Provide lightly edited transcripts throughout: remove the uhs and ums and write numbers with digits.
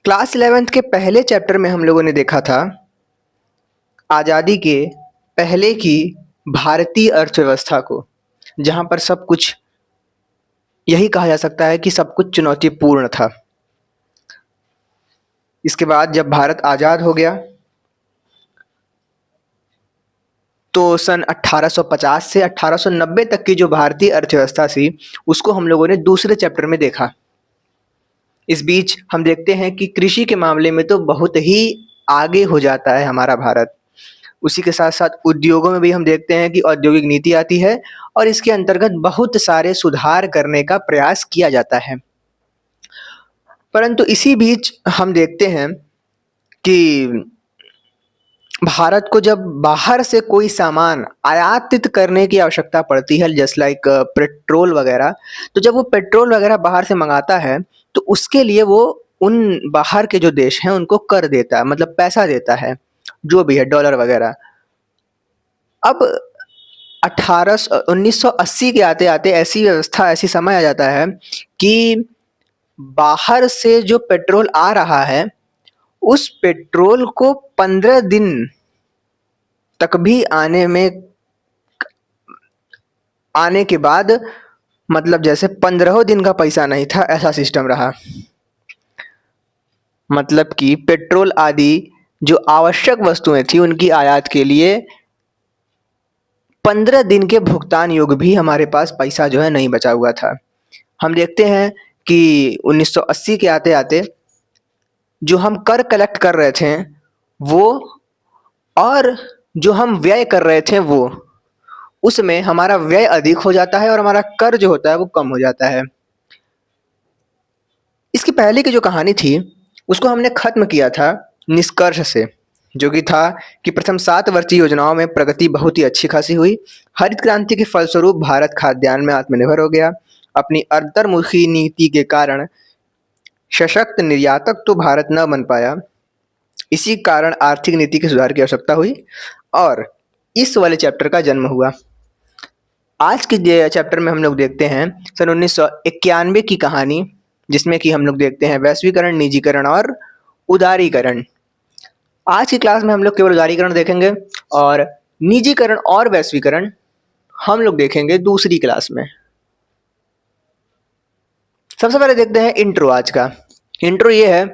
Class 11th के पहले chapter में हम लोगों ने देखा था आज़ादी के पहले की भारतीय अर्थव्यवस्था को, जहाँ पर सब कुछ यही कहा जा सकता है कि सब कुछ चुनौतीपूर्ण था। इसके बाद जब भारत आज़ाद हो गया तो सन 1850 से 1890 तक की जो भारतीय अर्थव्यवस्था थी उसको हम लोगों ने दूसरे चैप्टर में देखा। इस बीच हम देखते हैं कि कृषि के मामले में तो बहुत ही आगे हो जाता है हमारा भारत। उसी के साथ-साथ उद्योगों में भी हम देखते हैं कि औद्योगिक नीति आती है और इसके अंतर्गत बहुत सारे सुधार करने का प्रयास किया जाता है। परंतु इसी बीच हम देखते हैं कि भारत को जब बाहर से कोई सामान आयातित करने की आवश्यकता पड़ती है जस्ट लाइक पेट्रोल वगैरह, तो जब वो पेट्रोल वगैरह बाहर से मंगाता है तो उसके लिए वो उन बाहर के जो देश हैं उनको कर देता है, मतलब पैसा देता है, जो भी है डॉलर वगैरह। अब 1980 के आते-आते ऐसी व्यवस्था, ऐसी समय आ जाता है कि बाहर से जो पेट्रोल आ रहा है, उस पेट्रोल को 15 दिन तक भी आने के बाद, मतलब जैसे 15 दिन का पैसा नहीं था, ऐसा सिस्टम रहा। मतलब कि पेट्रोल आदि जो आवश्यक वस्तुएं थी उनकी आयात के लिए 15 दिन के भुगतान योग्य भी हमारे पास पैसा जो है नहीं बचा हुआ था। हम देखते हैं कि 1980 के आते-आते जो हम कर कलेक्ट कर रहे थे वो, और जो हम व्यय कर रहे थे वो, उसमें हमारा व्यय अधिक हो जाता है और हमारा कर जो होता है वो कम हो जाता है। इसकी पहले की जो कहानी थी उसको हमने खत्म किया था निष्कर्ष से, जो कि था कि प्रथम 7 वर्षीय योजनाओं में प्रगति बहुत ही अच्छी खासी हुई। हरित क्रांति के फलस्वरूप भारत खाद्यान्न में आत्मनिर्भर हो गया। अपनी अंतर्मुखी नीति के कारण सशक्त निर्यातक तो भारत न बन पाया। इसी कारण आर्थिक नीति के सुधार की आवश्यकता हुई और इस वाले चैप्टर का जन्म हुआ। आज के चैप्टर में हम लोग देखते हैं सन 1991 की कहानी, जिसमें कि हम लोग देखते हैं वैश्वीकरण, निजीकरण और उदारीकरण। आज की क्लास में हम लोग केवल उदारीकरण देखेंगे और निजीकरण और वैश्वीकरण हम लोग देखेंगे दूसरी क्लास में। सबसे पहले देखते हैं इंट्रो। आज का इंट्रो ये है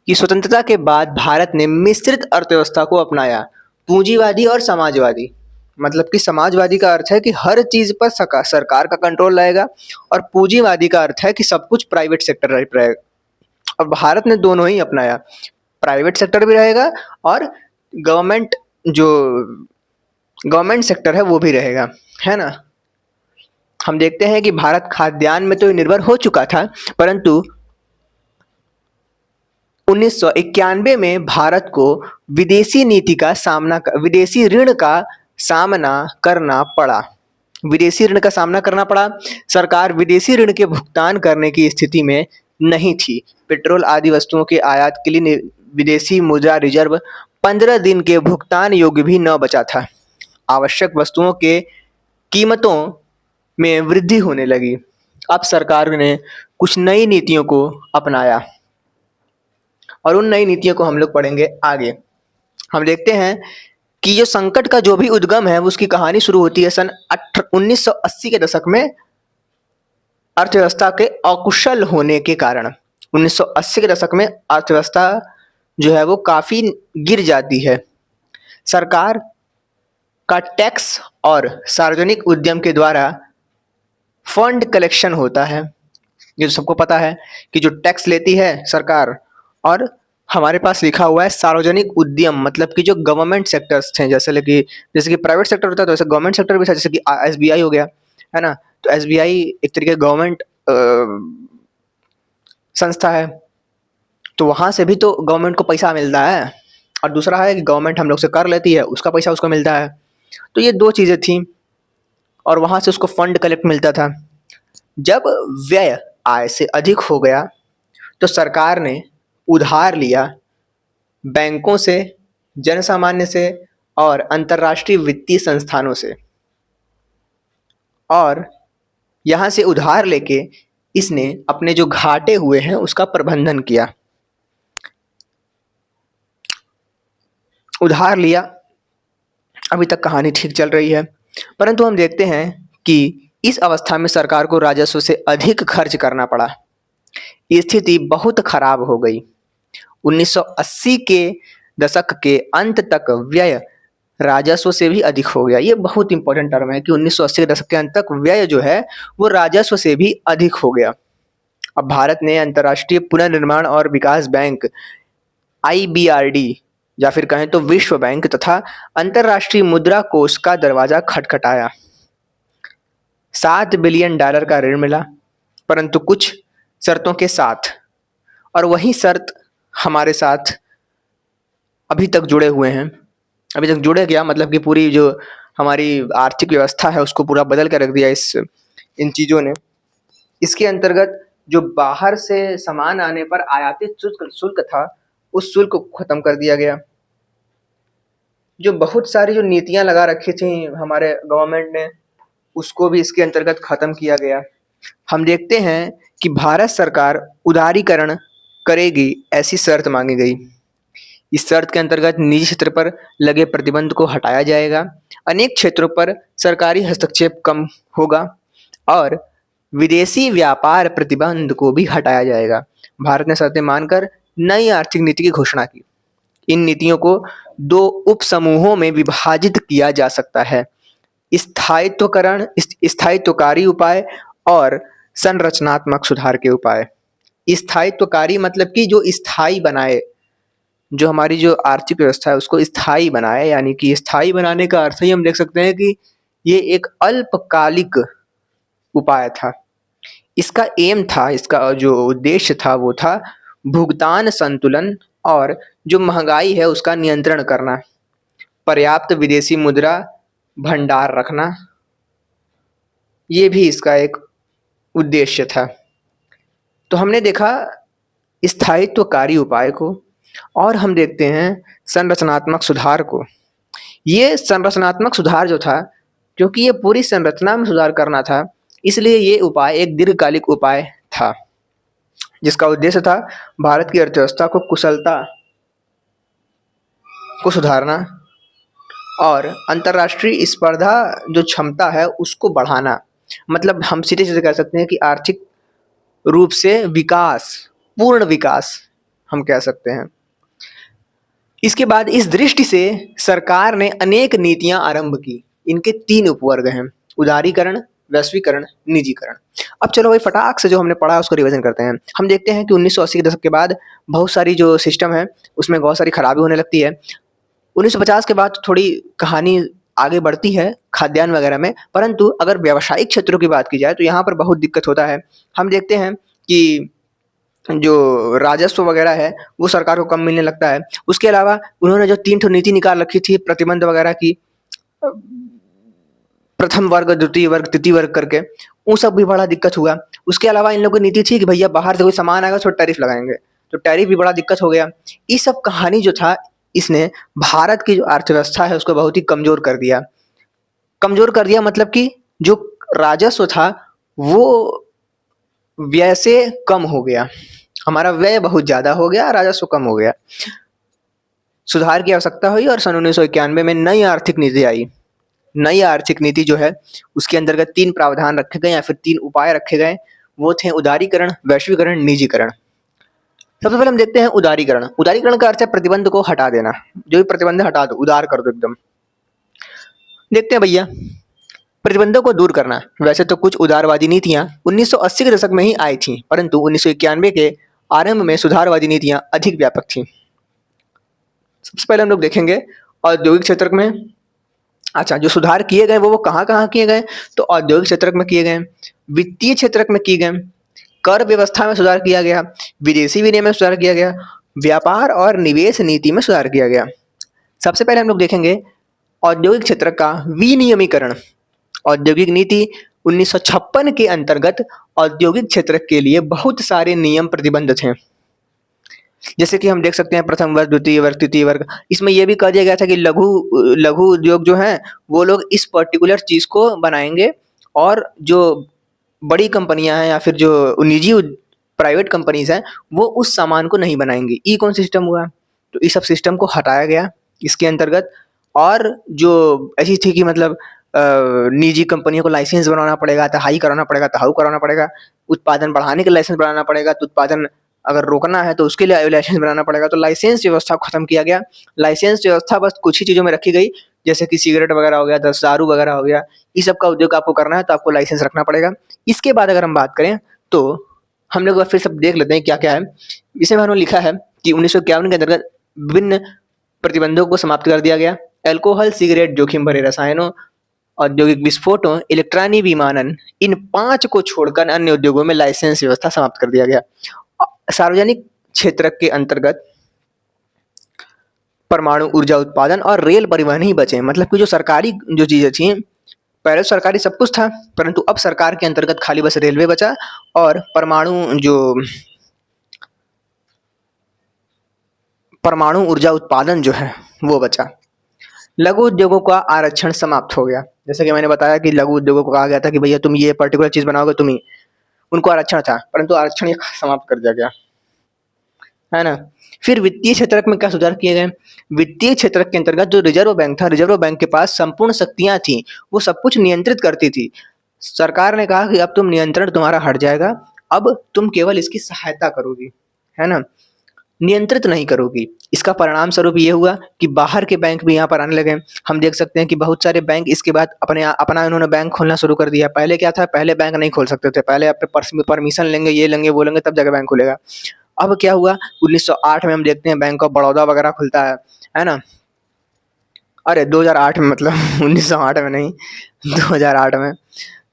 कि स्वतंत्रता के बाद भारत ने मिश्रित अर्थव्यवस्था को अपनाया, पूंजीवादी और समाजवादी। मतलब कि समाजवादी का अर्थ है कि हर चीज पर सरकार का कंट्रोल रहेगा और पूंजीवादी का अर्थ है कि सब कुछ प्राइवेट सेक्टर रहेगा। और भारत ने दोनों ही अपनाया, प्राइवेट सेक्टर भी रहेगा और गवर्नमेंट जो गवर्नमेंट सेक्टर है वो भी रहेगा, है ना। हम देखते हैं कि भारत खाद्यान्न में तो निर्भर हो चुका था, परंतु 1991 में भारत को विदेशी ऋण का सामना करना पड़ा। विदेशी ऋण का सामना करना पड़ा। सरकार विदेशी ऋण के भुगतान करने की स्थिति में नहीं थी। पेट्रोल आदि वस्तुओं के आयात के लिए विदेशी मुद्रा रिजर्व 15 दिन के भुगतान योग्य भी न बचा था। आवश्यक वस्तुओं के कीमतों में वृद्धि होने लगी। अब सरकार ने कुछ नई नीतियों को अपनाया और उन नई नीतियों को हम लोग पढ़ेंगे आगे। हम देखते हैं कि जो संकट का जो भी उद्गम है उसकी कहानी शुरू होती है सन 1980 के दशक में, अर्थव्यवस्था के अकुशल होने के कारण। 1980 के दशक में अर्थव्यवस्था जो है वो काफ़ी गिर जाती है। सरकार का टैक्स और सार्वजनिक उद्यम के द्वारा फंड कलेक्शन होता है। ये तो सबको पता है कि जो टैक्स लेती है सरकार, और हमारे पास लिखा हुआ है सार्वजनिक उद्यम, मतलब कि जो गवर्नमेंट सेक्टर्स थे, जैसे कि प्राइवेट सेक्टर होता है तो वैसे गवर्नमेंट सेक्टर भी था, जैसे कि एसबीआई हो गया, है ना। तो एसबीआई एक तरीके गवर्नमेंट संस्था है, तो वहाँ से भी तो गवर्नमेंट को पैसा मिलता है। और दूसरा है कि गवर्नमेंट हम लोग से कर लेती है, उसका पैसा उसको मिलता है। तो ये 2 चीज़ें थी और वहाँ से उसको फंड कलेक्ट मिलता था। जब व्यय आय से अधिक हो गया तो सरकार ने उधार लिया बैंकों से, जनसामान्य से और अंतर्राष्ट्रीय वित्तीय संस्थानों से, और यहाँ से उधार लेके इसने अपने जो घाटे हुए हैं उसका प्रबंधन किया। उधार लिया, अभी तक कहानी ठीक चल रही है। परंतु हम देखते हैं कि इस अवस्था में सरकार को राजस्व से अधिक खर्च करना पड़ा। स्थिति बहुत खराब हो गई। 1980 के दशक के अंत तक व्यय राजस्व से भी अधिक हो गया। ये बहुत इंपॉर्टेंट टर्म है कि 1980 के दशक के अंत तक व्यय जो है वो राजस्व से भी अधिक हो गया। अब भारत ने अंतर्राष्ट्रीय पुनर्निर्माण और विकास बैंक IBRD या फिर कहें तो विश्व बैंक तथा अंतर्राष्ट्रीय मुद्रा कोष का दरवाजा खटखटाया। $7 बिलियन का ऋण मिला, परंतु कुछ शर्तों के साथ, और वही शर्त हमारे साथ अभी तक जुड़े हुए हैं। अभी तक जुड़े क्या मतलब कि पूरी जो हमारी आर्थिक व्यवस्था है उसको पूरा बदल कर रख दिया इन चीज़ों ने। इसके अंतर्गत जो बाहर से सामान आने पर आयातित शुल्क था उस शुल्क को खत्म कर दिया गया। जो बहुत सारी जो नीतियां लगा रखी थी हमारे गवर्नमेंट ने उसको भी इसके अंतर्गत खत्म किया गया। हम देखते हैं कि भारत सरकार उदारीकरण करेगी ऐसी शर्त मांगी गई। इस शर्त के अंतर्गत निजी क्षेत्र पर लगे प्रतिबंध को हटाया जाएगा, अनेक क्षेत्रों पर सरकारी हस्तक्षेप कम होगा और विदेशी व्यापार प्रतिबंध को भी हटाया जाएगा। भारत ने शर्तें मानकर नई आर्थिक नीति की घोषणा की। इन नीतियों को 2 उप समूहों में विभाजित किया जा सकता है: स्थायित्वकरण स्थायित्वकारी उपाय और संरचनात्मक सुधार के उपाय। स्थायित्वकारी मतलब कि जो स्थायी बनाए, जो हमारी जो आर्थिक व्यवस्था है उसको स्थायी बनाए, यानी कि स्थायी बनाने का अर्थ ही हम देख सकते हैं कि ये एक अल्पकालिक उपाय था। इसका एम था, इसका जो उद्देश्य था वो था भुगतान संतुलन और जो महंगाई है उसका नियंत्रण करना, पर्याप्त विदेशी मुद्रा भंडार रखना, ये भी इसका एक उद्देश्य था। तो हमने देखा स्थायित्वकारी उपाय को और हम देखते हैं संरचनात्मक सुधार को। ये संरचनात्मक सुधार जो था, क्योंकि ये पूरी संरचना में सुधार करना था, इसलिए ये उपाय एक दीर्घकालिक उपाय था जिसका उद्देश्य था भारत की अर्थव्यवस्था को कुशलता को सुधारना और अंतर्राष्ट्रीय स्पर्धा जो क्षमता है उसको बढ़ाना। मतलब हम सीधे सीधे कह सकते हैं कि आर्थिक रूप से विकास, पूर्ण विकास हम कह सकते हैं। इसके बाद इस दृष्टि से सरकार ने अनेक नीतियां आरंभ की। इनके 3 उपवर्ग हैं: उदारीकरण, वैश्वीकरण, निजीकरण। अब चलो भाई फटाक से जो हमने पढ़ा उसको रिवीजन करते हैं। हम देखते हैं कि 1980 के दशक के बाद बहुत सारी जो सिस्टम है उसमें बहुत सारी खराबी होने लगती है। 1950 के बाद थोड़ी कहानी आगे बढ़ती है खाद्यान्न वगैरह में, परंतु अगर व्यावसायिक क्षेत्रों की बात की जाए तो यहाँ पर बहुत दिक्कत होता है। हम देखते हैं कि जो राजस्व वगैरह है वो सरकार को कम मिलने लगता है। उसके अलावा उन्होंने जो 3 नीति निकाल रखी थी प्रतिबंध वगैरह की, प्रथम वर्ग, द्वितीय वर्ग, तृतीय वर्ग करके, वो सब भी बड़ा दिक्कत हुआ। उसके अलावा इन लोगों की नीति थी कि भैया बाहर से कोई सामान आएगा तो टैरिफ लगाएंगे, तो टैरिफ भी बड़ा दिक्कत हो गया। ये सब कहानी जो था इसने भारत की जो अर्थव्यवस्था है उसको बहुत ही कमजोर कर दिया। कमजोर कर दिया मतलब कि जो राजस्व था वो व्यय से कम हो गया। हमारा व्यय बहुत ज्यादा हो गया, राजस्व कम हो गया। सुधार की आवश्यकता हुई और सन 1991 में नई आर्थिक नीति आई। नई आर्थिक नीति जो है उसके अंतर्गत 3 प्रावधान रखे गए या फिर 3 उपाय रखे गए। वो थे उदारीकरण, वैश्वीकरण, निजीकरण। सबसे पहले हम देखते हैं उदारीकरण। उदारीकरण का अर्थ है प्रतिबंध को हटा देना। जो भी प्रतिबंध हटा दो, उदार कर दो एकदम। देखते हैं भैया प्रतिबंधों को दूर करना। वैसे तो कुछ उदारवादी नीतियां 1980 के दशक में ही आई थी, परंतु 1991 के आरंभ में सुधारवादी नीतियां अधिक व्यापक थीं। सबसे पहले हम लोग देखेंगे औद्योगिक क्षेत्र में। अच्छा, जो सुधार किए गए वो कहाँ किए गए? तो औद्योगिक क्षेत्र में किए गए, वित्तीय क्षेत्र में किए गए, कर व्यवस्था में सुधार किया गया, विदेशी विनिमय में सुधार किया गया, व्यापार और निवेश नीति में सुधार किया गया। सबसे पहले हम लोग देखेंगे औद्योगिक क्षेत्र का विनियमीकरण। औद्योगिक नीति 1956 के अंतर्गत औद्योगिक क्षेत्र के लिए बहुत सारे नियम प्रतिबंध थे। जैसे कि हम देख सकते हैं प्रथम वर्ग, द्वितीय वर्ग, तृतीय वर्ग। इसमें यह भी कहा गया था कि लघु उद्योग जो हैं वो लोग इस पर्टिकुलर चीज को बनाएंगे और जो बड़ी कंपनियां हैं या फिर जो निजी प्राइवेट कंपनीज हैं वो उस सामान को नहीं बनाएंगी। ई कौन सिस्टम हुआ? तो इस सब सिस्टम को हटाया गया। इसके अंतर्गत। और जो ऐसी थी कि मतलब निजी कंपनियों को लाइसेंस बनवाना पड़ेगा, तहाई कराना पड़ेगा, तहाउ कराना पड़ेगा, उत्पादन बढ़ाने के लिए लाइसेंस बनाना पड़ेगा, तो उत्पादन अगर रोकना है तो उसके लिए लाइसेंस बनाना पड़ेगा। तो लाइसेंस व्यवस्था को खत्म किया गया। लाइसेंस व्यवस्था बस कुछ ही चीज़ों में रखी गई, जैसे कि सिगरेट वगैरह हो गया, दारू वगैरह हो गया, इस सब का उद्योग आपको करना है तो आपको लाइसेंस रखना पड़ेगा। इसके बाद अगर हम बात करें तो हम लोग फिर सब देख लेते हैं क्या क्या है। इसमें उन्होंने लिखा है कि 1951 के अंतर्गत विभिन्न प्रतिबंधों को समाप्त कर दिया गया। अल्कोहल, सिगरेट, जोखिम भरे रसायनों, औद्योगिक विस्फोटों, इलेक्ट्रॉनिक विमानन, इन 5 को छोड़कर अन्य उद्योगों में लाइसेंस व्यवस्था समाप्त कर दिया गया। सार्वजनिक क्षेत्र के अंतर्गत परमाणु ऊर्जा उत्पादन और रेल परिवहन ही बचे। मतलब कि जो सरकारी जो चीज़ें थी, पहले तो सरकारी सब कुछ था, परंतु अब सरकार के अंतर्गत खाली बस रेलवे बचा और परमाणु ऊर्जा उत्पादन जो है वो बचा। लघु उद्योगों का आरक्षण समाप्त हो गया। जैसे कि मैंने बताया कि लघु उद्योगों को कहा गया था कि भैया तुम ये पर्टिकुलर चीज़ बनाओगे तुम ही, उनको आरक्षण था, परंतु आरक्षण ये समाप्त कर दिया गया, है ना। फिर वित्तीय क्षेत्र में क्या सुधार किए गए? वित्तीय क्षेत्र के अंतर्गत जो रिजर्व बैंक था, रिजर्व बैंक के पास संपूर्ण शक्तियां थी, वो सब कुछ नियंत्रित करती थी। सरकार ने कहा कि अब तुम नियंत्रण तुम्हारा हट जाएगा, अब तुम केवल इसकी सहायता करोगी, है ना, नियंत्रित नहीं करोगी। इसका परिणाम स्वरूप ये हुआ कि बाहर के बैंक भी यहाँ पर आने लगे। हम देख सकते हैं कि बहुत सारे बैंक इसके बाद अपना इन्होंने बैंक खोलना शुरू कर दिया। पहले क्या था, पहले बैंक नहीं खोल सकते थे, पहले आप परमिशन लेंगे, ये लेंगे, वो लेंगे, तब जाकर बैंक खुलेगा। अब क्या हुआ, 1908 में हम देखते हैं बैंक ऑफ बड़ौदा वगैरह खुलता है ना। अरे 2008 में, मतलब 1908 में नहीं, 2008 में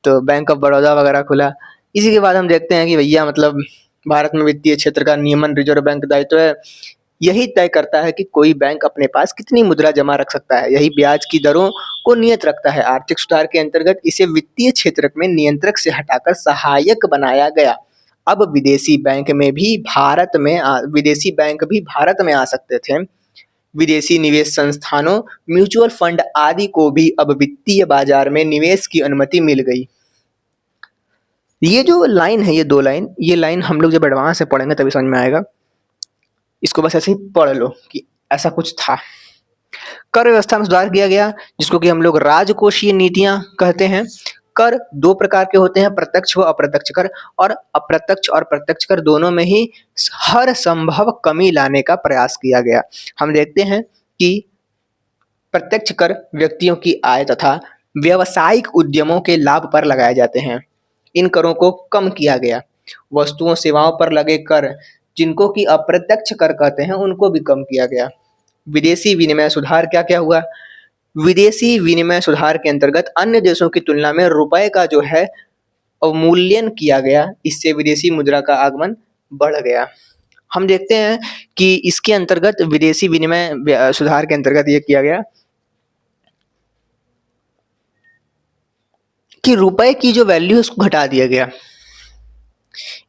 तो बैंक ऑफ बड़ौदा वगैरह खुला। इसी के बाद हम देखते हैं कि भैया मतलब भारत में वित्तीय क्षेत्र का नियमन रिजर्व बैंक का दायित्व है। यही तय करता है कि कोई बैंक अपने पास कितनी मुद्रा जमा रख सकता है, यही ब्याज की दरों को नियत रखता है। आर्थिक सुधार के अंतर्गत इसे वित्तीय क्षेत्र में नियंत्रक से हटाकर सहायक बनाया गया। अब विदेशी बैंक भी भारत में आ सकते थे। विदेशी निवेश संस्थानों, म्यूचुअल फंड आदि को भी अब वित्तीय बाजार में निवेश की अनुमति मिल गई। ये जो लाइन है, ये 2 लाइन, ये लाइन हम लोग जब एडवांस से पढ़ेंगे तभी समझ में आएगा। इसको बस ऐसे ही पढ़ लो कि ऐसा कुछ था। कर व्यवस्था में सुधार किया गया, जिसको कि हम लोग राजकोषीय नीतियां कहते हैं। कर 2 प्रकार के होते हैं, प्रत्यक्ष व अप्रत्यक्ष कर, और अप्रत्यक्ष और प्रत्यक्ष कर दोनों में ही हर संभव कमी लाने का प्रयास किया गया। हम देखते हैं कि प्रत्यक्ष कर व्यक्तियों की आय तथा व्यावसायिक उद्यमों के लाभ पर लगाए जाते हैं। इन करों को कम किया गया। वस्तुओं सेवाओं पर लगे कर, जिनको कि अप्रत्यक्ष कर कहते हैं, उनको भी कम किया गया। विदेशी विनिमय सुधार क्या क्या हुआ? विदेशी विनिमय सुधार के अंतर्गत अन्य देशों की तुलना में रुपए का जो है अवमूल्यन किया गया। इससे विदेशी मुद्रा का आगमन बढ़ गया। हम देखते हैं कि इसके अंतर्गत विदेशी विनिमय सुधार के अंतर्गत ये किया गया कि रुपए की जो वैल्यू उसको घटा दिया गया।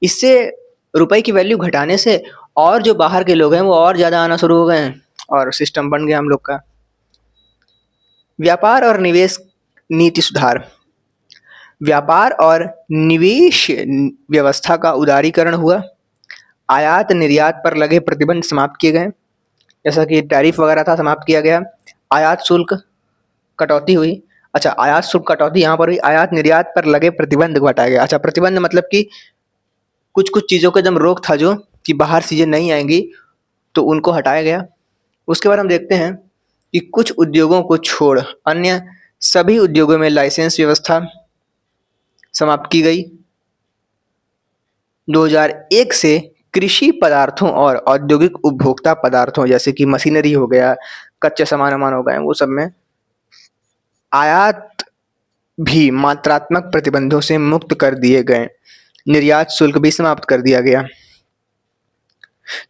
इससे रुपए की वैल्यू घटाने से और जो बाहर के लोग हैं वो और ज़्यादा आना शुरू हो गए हैं और सिस्टम बन गया हम लोग का। व्यापार और निवेश नीति सुधार। व्यापार और निवेश व्यवस्था का उदारीकरण हुआ। आयात निर्यात पर लगे प्रतिबंध समाप्त किए गए, जैसा कि टैरिफ वगैरह था, समाप्त किया गया। आयात शुल्क कटौती हुई। अच्छा, आयात शुल्क कटौती यहाँ पर हुई। आयात निर्यात पर लगे प्रतिबंध को हटाया गया। अच्छा, प्रतिबंध मतलब कि कुछ कुछ चीज़ों का एकदम रोक था, जो कि बाहर चीज़ें नहीं आएंगी, तो उनको हटाया गया। उसके बाद हम देखते हैं कि कुछ उद्योगों को छोड़ अन्य सभी उद्योगों में लाइसेंस व्यवस्था समाप्त की गई। 2001 से कृषि पदार्थों और औद्योगिक उपभोक्ता पदार्थों, जैसे कि मशीनरी हो गया, कच्चे सामान हो गए, वो सब में आयात भी मात्रात्मक प्रतिबंधों से मुक्त कर दिए गए। निर्यात शुल्क भी समाप्त कर दिया गया।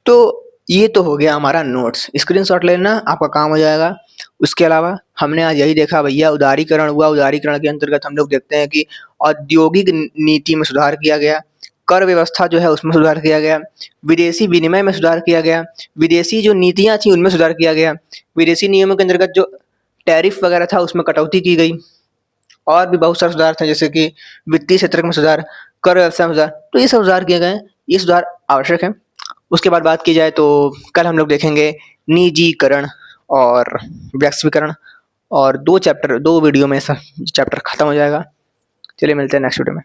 तो ये तो हो गया हमारा नोट्स, स्क्रीनशॉट लेना आपका काम हो जाएगा। उसके अलावा हमने आज यही देखा भैया, उदारीकरण हुआ। उदारीकरण के अंतर्गत हम लोग देखते हैं कि औद्योगिक नीति में सुधार किया गया, कर व्यवस्था जो है उसमें सुधार किया गया, विदेशी विनिमय में सुधार किया गया, विदेशी जो नीतियां थी उनमें सुधार किया गया, विदेशी नियमों के अंतर्गत जो टैरिफ वगैरह था उसमें कटौती की गई, और भी बहुत सारे सुधार थे, जैसे कि वित्तीय क्षेत्र में सुधार, कर व्यवस्था में सुधार। तो ये सब सुधार किए गए, ये सुधार आवश्यक है। उसके बाद बात की जाए तो कल हम लोग देखेंगे निजीकरण और वैक्सीकरण, और 2 वीडियो में सब चैप्टर खत्म हो जाएगा। चलिए मिलते हैं नेक्स्ट वीडियो में।